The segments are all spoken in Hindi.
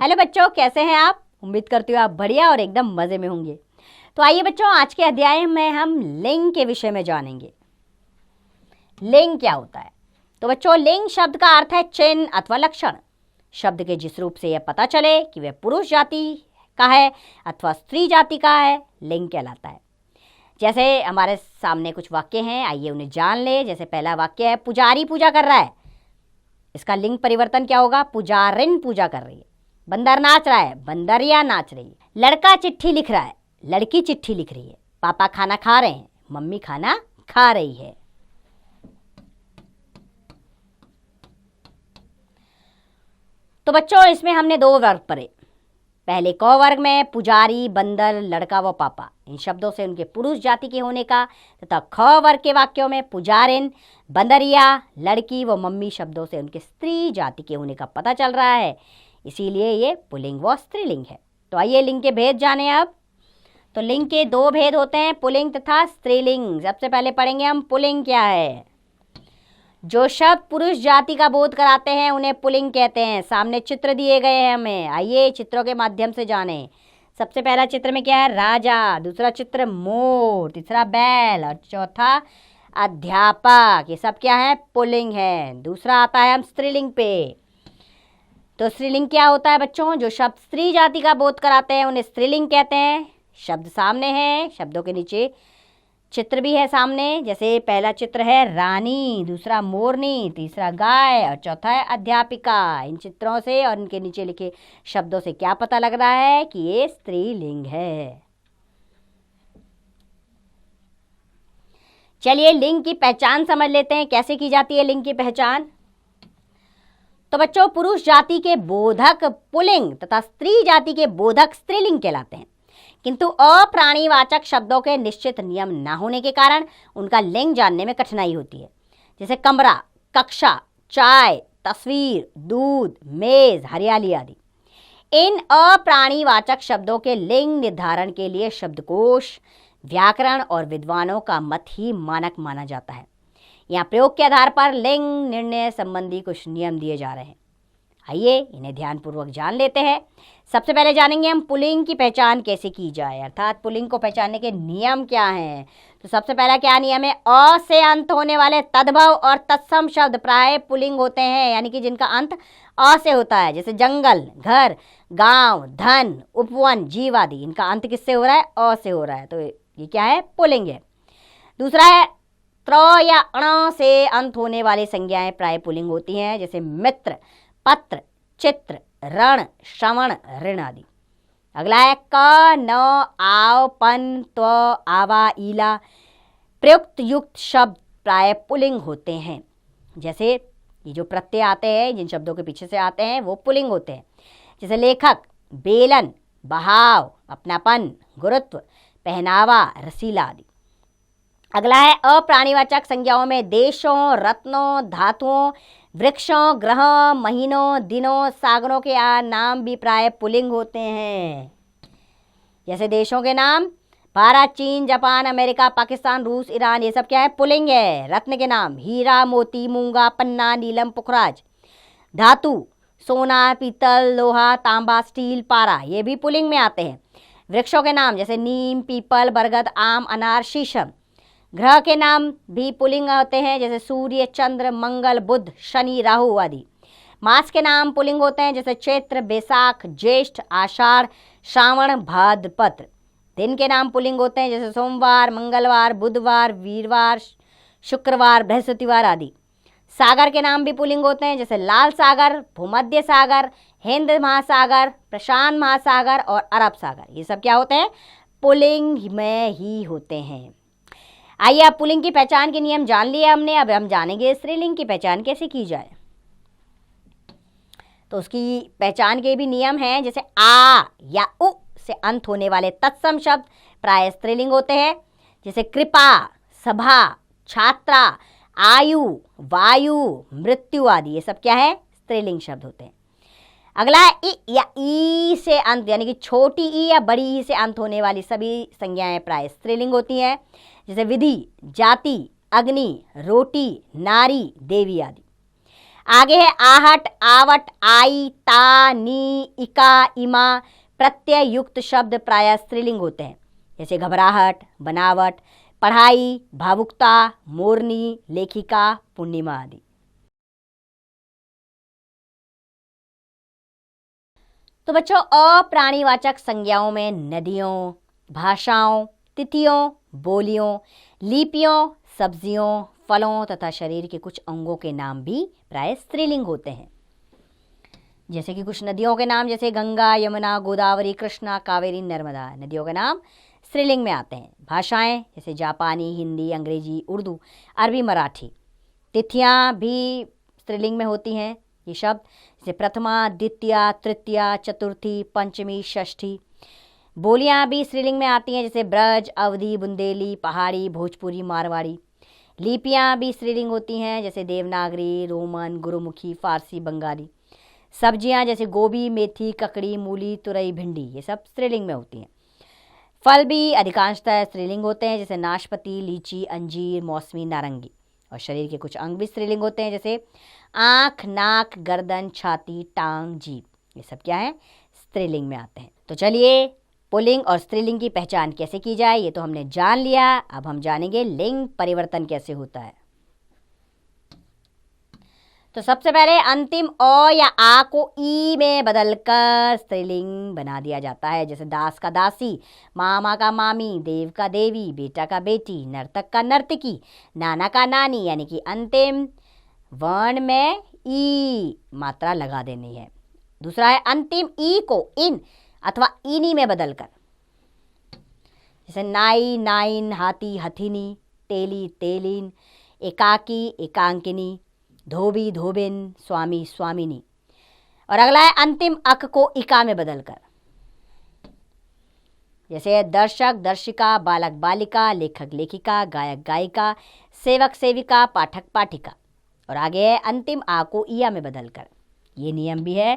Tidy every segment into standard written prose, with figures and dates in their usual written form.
हेलो बच्चों, कैसे हैं आप? उम्मीद करती हूँ आप बढ़िया और एकदम मज़े में होंगे। तो आइए बच्चों, आज के अध्याय में हम लिंग के विषय में जानेंगे। लिंग क्या होता है? तो बच्चों, लिंग शब्द का अर्थ है चिन्ह अथवा लक्षण। शब्द के जिस रूप से यह पता चले कि वह पुरुष जाति का है अथवा स्त्री जाति का है, लिंग कहलाता है। जैसे हमारे सामने कुछ वाक्य हैं, आइए उन्हें जान ले। जैसे पहला वाक्य है, पुजारी पूजा कर रहा है। इसका लिंग परिवर्तन क्या होगा? पुजारिन पूजा कर रही है। बंदर नाच रहा है, बंदरिया नाच रही है। लड़का चिट्ठी लिख रहा है, लड़की चिट्ठी लिख रही है। पापा खाना खा रहे हैं, मम्मी खाना खा रही है। तो बच्चों, इसमें हमने दो वर्ग पढ़े। पहले क वर्ग में पुजारी, बंदर, लड़का व पापा, इन शब्दों से उनके पुरुष जाति के होने का, तथा ख वर्ग के वाक्यों में पुजारिन, बंदरिया, लड़की व मम्मी शब्दों से उनके स्त्री जाति के होने का पता चल रहा है। इसीलिए ये पुल्लिंग व स्त्रीलिंग है। तो आइए लिंग के भेद जाने अब। तो लिंग के दो भेद होते हैं, पुल्लिंग तथा स्त्रीलिंग। सबसे पहले पढ़ेंगे हम पुल्लिंग क्या है। जो शब्द पुरुष जाति का बोध कराते हैं उन्हें पुल्लिंग कहते हैं। सामने चित्र दिए गए हैं हमें, आइए चित्रों के माध्यम से जानें। सबसे पहला चित्र में क्या है? राजा। दूसरा चित्र मोर। तीसरा बैल और चौथा अध्यापक। ये सब क्या है? पुल्लिंग है। दूसरा आता है हम स्त्रीलिंग पे। तो स्त्रीलिंग क्या होता है बच्चों? जो शब्द स्त्री जाति का बोध कराते हैं उन्हें स्त्रीलिंग कहते हैं। शब्द सामने हैं, शब्दों के नीचे चित्र भी है सामने। जैसे पहला चित्र है रानी, दूसरा मोरनी, तीसरा गाय और चौथा है अध्यापिका। इन चित्रों से और इनके नीचे लिखे शब्दों से क्या पता लग रहा है कि ये स्त्रीलिंग है। चलिए लिंग की पहचान समझ लेते हैं, कैसे की जाती है लिंग की पहचान। तो बच्चों, पुरुष जाति के बोधक पुल्लिंग तथा स्त्री जाति के बोधक स्त्रीलिंग कहलाते हैं, किंतु अप्राणीवाचक शब्दों के निश्चित नियम न होने के कारण उनका लिंग जानने में कठिनाई होती है। जैसे कमरा, कक्षा, चाय, तस्वीर, दूध, मेज, हरियाली आदि। इन अप्राणीवाचक शब्दों के लिंग निर्धारण के लिए शब्दकोश, व्याकरण और विद्वानों का मत ही मानक माना जाता है। यहाँ प्रयोग के आधार पर लिंग निर्णय संबंधी कुछ नियम दिए जा रहे हैं। आइए इन्हें ध्यानपूर्वक जान लेते हैं। सबसे पहले जानेंगे हम पुल्लिंग की पहचान कैसे की जाए, अर्थात पुल्लिंग को पहचानने के नियम क्या हैं। तो सबसे पहला क्या नियम है? अ से अंत होने वाले तद्भव और तत्सम शब्द प्राय पुल्लिंग होते हैं, यानी कि जिनका अंत अ से होता है। जैसे जंगल, घर, गांव, धन, उपवन, जीव आदि, इनका अंत किससे हो रहा है? अ से हो रहा है। तो ये क्या है? पुल्लिंग है। दूसरा है त्र या अण से अंत होने वाली संज्ञाएं प्राय पुल्लिंग होती हैं। जैसे मित्र, पत्र, चित्र, रण, श्रवण, ऋण आदि। अगला है क, न, आव, पन, त्व, आवा, ईला। प्रयुक्त युक्त शब्द प्राय पुल्लिंग होते हैं। जैसे ये जो प्रत्यय आते हैं, जिन शब्दों के पीछे से आते हैं, वो पुल्लिंग होते हैं। जैसे लेखक, बेलन, बहाव, अपनापन, गुरुत्व, पहनावा, रसीला आदि। अगला है अप्राणीवाचक संज्ञाओं में देशों, रत्नों, धातुओं, वृक्षों, ग्रहों, महीनों, दिनों, सागरों के नाम भी प्राय पुल्लिंग होते हैं। जैसे देशों के नाम भारत, चीन, जापान, अमेरिका, पाकिस्तान, रूस, ईरान, ये सब क्या है? पुल्लिंग है। रत्न के नाम हीरा, मोती, मूंगा, पन्ना, नीलम, पुखराज। धातु सोना, पीतल, लोहा, तांबा, स्टील, पारा, ये भी पुल्लिंग में आते हैं। वृक्षों के नाम जैसे नीम, पीपल, बरगद, आम, अनार, शीशम। ग्रह के नाम भी पुल्लिंग होते हैं, जैसे सूर्य, चंद्र, मंगल, बुध, शनि, राहु आदि। मास के नाम पुल्लिंग होते हैं, जैसे चैत्र, बैसाख, ज्येष्ठ, आषाढ़, श्रावण, भाद्रपद। दिन के नाम पुल्लिंग होते हैं, जैसे सोमवार, मंगलवार, बुधवार, वीरवार, शुक्रवार, बृहस्पतिवार आदि। सागर के नाम भी पुल्लिंग होते हैं, जैसे लाल सागर, भूमध्य सागर, हिंद महासागर, प्रशांत महासागर और अरब सागर। ये सब क्या होते हैं? पुल्लिंग में ही होते हैं। आइए अब पुल्लिंग की पहचान के नियम जान लिए हमने। अब हम जानेंगे स्त्रीलिंग की पहचान कैसे की जाए। तो उसकी पहचान के भी नियम हैं। जैसे आ या उ से अंत होने वाले तत्सम शब्द प्राय स्त्रीलिंग होते हैं। जैसे कृपा, सभा, छात्रा, आयु, वायु, मृत्यु आदि, ये सब क्या है? स्त्रीलिंग शब्द होते हैं। अगला है इ या ई से अंत, यानी कि छोटी ई या बड़ी ई से अंत होने वाली सभी संज्ञाएं प्राय स्त्रीलिंग होती हैं। जैसे विधि, जाति, अग्नि, रोटी, नारी, देवी आदि। आगे है आहट, आवट, आई, ता, नी, इका, इमा। प्रत्यय युक्त शब्द प्रायः स्त्रीलिंग होते हैं, जैसे घबराहट, बनावट, पढ़ाई, भावुकता, मोरनी, लेखिका, पूर्णिमा आदि। तो बच्चों, अप्राणीवाचक संज्ञाओं में नदियों, भाषाओं, तिथियों, बोलियों, लिपियों, सब्जियों, फलों तथा शरीर के कुछ अंगों के नाम भी प्राय स्त्रीलिंग होते हैं। जैसे कि कुछ नदियों के नाम, जैसे गंगा, यमुना, गोदावरी, कृष्णा, कावेरी, नर्मदा, नदियों के नाम स्त्रीलिंग में आते हैं। भाषाएं जैसे जापानी, हिंदी, अंग्रेजी, उर्दू, अरबी, मराठी। तिथियां भी स्त्रीलिंग में होती हैं, ये शब्द जैसे प्रथमा, द्वितीया, तृतीया, चतुर्थी, पंचमी, षष्ठी। बोलियां भी स्त्रीलिंग में आती हैं, जैसे ब्रज, अवधी, बुंदेली, पहाड़ी, भोजपुरी, मारवाड़ी। लिपियां भी स्त्रीलिंग होती हैं, जैसे देवनागरी, रोमन, गुरुमुखी, फारसी, बंगाली। सब्जियां जैसे गोभी, मेथी, ककड़ी, मूली, तुरई, भिंडी, ये सब स्त्रीलिंग में होती हैं। फल भी अधिकांशतः स्त्रीलिंग होते हैं, जैसे नाशपाती, लीची, अंजीर, मौसमी, नारंगी। और शरीर के कुछ अंग भी स्त्रीलिंग होते हैं, जैसे आँख, नाक, गर्दन, छाती, टांग, जीभ, ये सब क्या है, स्त्रीलिंग में आते हैं। तो चलिए, पुल्लिंग और स्त्रीलिंग की पहचान कैसे की जाए ये तो हमने जान लिया। अब हम जानेंगे लिंग परिवर्तन कैसे होता है। तो सबसे पहले अंतिम अ या आ को ई में बदलकर स्त्रीलिंग बना दिया जाता है, जैसे दास का दासी, मामा का मामी, देव का देवी, बेटा का बेटी, नर्तक का नर्तकी, नाना का नानी, यानी कि अंतिम वर्ण में ई मात्रा लगा देनी है। दूसरा है अंतिम ई को इन अथवा इनी में बदलकर, जैसे नाई, नाइन, हाथी, हथिनी, तेली, तेलीन, एकाकी, एकांकिनी, धोबी, धोबिन, स्वामी, स्वामिनी। और अगला है अंतिम अक को इका में बदलकर, जैसे दर्शक, दर्शिका, बालक, बालिका, लेखक, लेखिका, गायक, गायिका, सेवक, सेविका, पाठक, पाठिका। और आगे है अंतिम आ को इया में बदलकर। ये नियम भी है,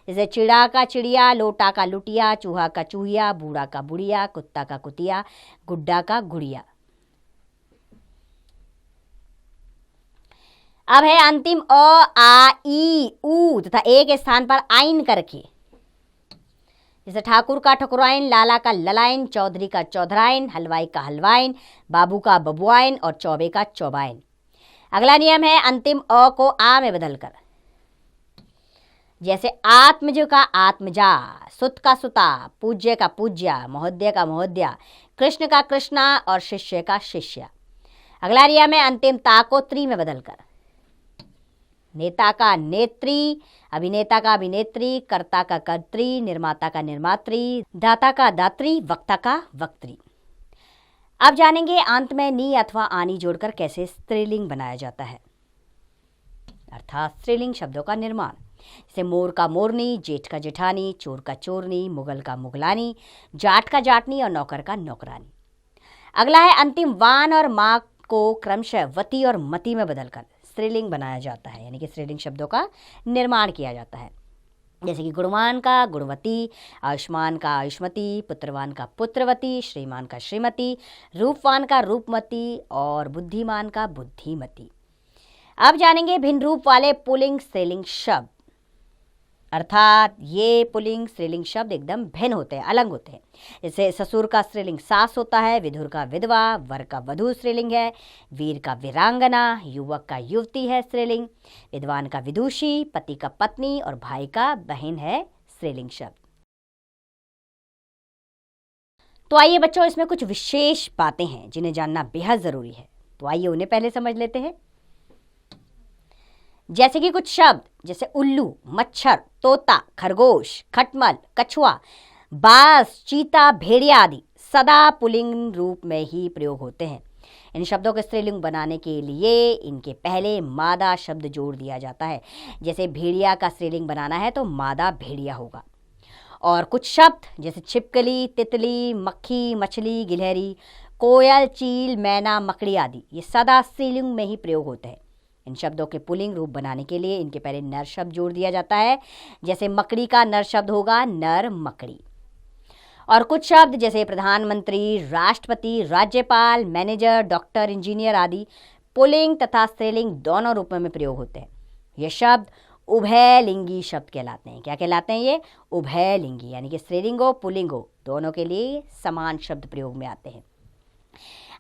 जैसे चिड़ा का चिड़िया, लोटा का लुटिया, चूहा का चूहिया, बूढ़ा का बुढ़िया, कुत्ता का कुतिया, गुड्डा का गुड़िया। अब है अंतिम अ, आ, ई, ऊ तथा एक स्थान पर आइन करके, जैसे ठाकुर का ठकुराइन, लाला का ललाइन, चौधरी का चौधराइन, हलवाई का हलवाइन, बाबू का बबुआइन और चौबे का चौबाइन। अगला नियम है अंतिम अ को आ में बदलकर, जैसे आत्मज का आत्मजा, सुत का सुता, पूज्य का पूज्या, महोदय का महोदया, कृष्ण का कृष्णा और शिष्य का शिष्या। अगला नियम है अंतिम ता को त्री में बदलकर, नेता का नेत्री, अभिनेता का अभिनेत्री, कर्ता का कर्त्री, निर्माता का निर्मात्री, दाता का दात्री, वक्ता का वक्त्री। अब जानेंगे अंत में नी अथवा आनी जोड़कर कैसे स्त्रीलिंग बनाया जाता है, अर्थात स्त्रीलिंग शब्दों का निर्माण। जैसे मोर का मोरनी, जेठ का जेठानी, चोर का चोरनी, मुगल का मुगलानी, जाट का जाटनी और नौकर का नौकरानी। अगला है अंतिम वान और माँ को क्रमशः वती और मती में बदलकर स्त्रीलिंग बनाया जाता है, यानी कि स्त्रीलिंग शब्दों का निर्माण किया जाता है। जैसे कि गुणवान का गुणवती, आयुष्मान का आयुष्मती, पुत्रवान का पुत्रवती, श्रीमान का श्रीमती, रूपवान का रूपमती और बुद्धिमान का बुद्धिमती। अब जानेंगे भिन्न रूप वाले पुल्लिंग स्त्रीलिंग शब्द, अर्थात ये पुल्लिंग स्त्रीलिंग शब्द एकदम भिन्न होते हैं, अलग होते हैं। जैसे ससुर का स्त्रीलिंग सास होता है, विधुर का विधवा, वर का वधू स्त्रीलिंग है, वीर का वीरांगना, युवक का युवती है स्त्रीलिंग, विद्वान का विदुषी, पति का पत्नी और भाई का बहन है स्त्रीलिंग शब्द। तो आइए बच्चों, इसमें कुछ विशेष बातें हैं जिन्हें जानना बेहद जरूरी है, तो आइए उन्हें पहले समझ लेते हैं। जैसे कि कुछ शब्द जैसे उल्लू, मच्छर, तोता, खरगोश, खटमल, कछुआ, बास, चीता, भेड़िया आदि सदा पुल्लिंग रूप में ही प्रयोग होते हैं। इन शब्दों के स्त्रीलिंग बनाने के लिए इनके पहले मादा शब्द जोड़ दिया जाता है। जैसे भेड़िया का स्त्रीलिंग बनाना है तो मादा भेड़िया होगा। और कुछ शब्द जैसे छिपकली, तितली, मक्खी, मछली, गिलहरी, कोयल, चील, मैना, मकड़ी आदि ये सदा स्त्रीलिंग में ही प्रयोग होते हैं। इन शब्दों के पुल्लिंग रूप बनाने के लिए इनके पहले नर शब्द जोड़ दिया जाता है। जैसे मकड़ी का नर शब्द होगा नर मकड़ी। और कुछ शब्द जैसे प्रधानमंत्री, राष्ट्रपति, राज्यपाल, मैनेजर, डॉक्टर, इंजीनियर आदि पुल्लिंग तथा स्त्रीलिंग दोनों रूपों में प्रयोग होते हैं। ये शब्द उभयलिंगी शब्द कहलाते हैं। क्या कहलाते हैं ये? उभयलिंगी, यानी कि स्त्रीलिंग हो पुल्लिंग हो दोनों के लिए समान शब्द प्रयोग में आते हैं।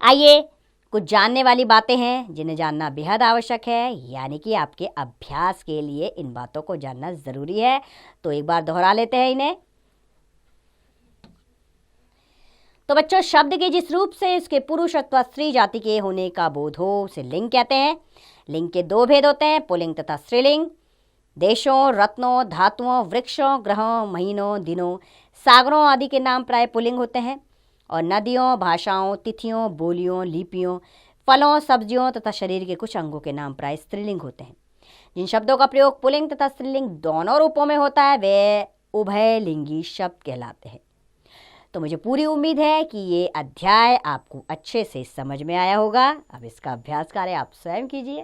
आइए कुछ जानने वाली बातें हैं जिन्हें जानना बेहद आवश्यक है, यानी कि आपके अभ्यास के लिए इन बातों को जानना ज़रूरी है। तो एक बार दोहरा लेते हैं इन्हें। तो बच्चों, शब्द के जिस रूप से इसके पुरुष अथवा स्त्री जाति के होने का बोध हो उसे लिंग कहते हैं। लिंग के दो भेद होते हैं, पुल्लिंग तथा स्त्रीलिंग। देशों, रत्नों, धातुओं, वृक्षों, ग्रहों, महीनों, दिनों, सागरों आदि के नाम प्राय पुल्लिंग होते हैं और नदियों, भाषाओं, तिथियों, बोलियों, लिपियों, फलों, सब्जियों तथा शरीर के कुछ अंगों के नाम प्राय स्त्रीलिंग होते हैं। जिन शब्दों का प्रयोग पुल्लिंग तथा स्त्रीलिंग दोनों रूपों में होता है वे उभयलिंगी शब्द कहलाते हैं। तो मुझे पूरी उम्मीद है कि ये अध्याय आपको अच्छे से समझ में आया होगा। अब इसका अभ्यास कार्य आप स्वयं कीजिए।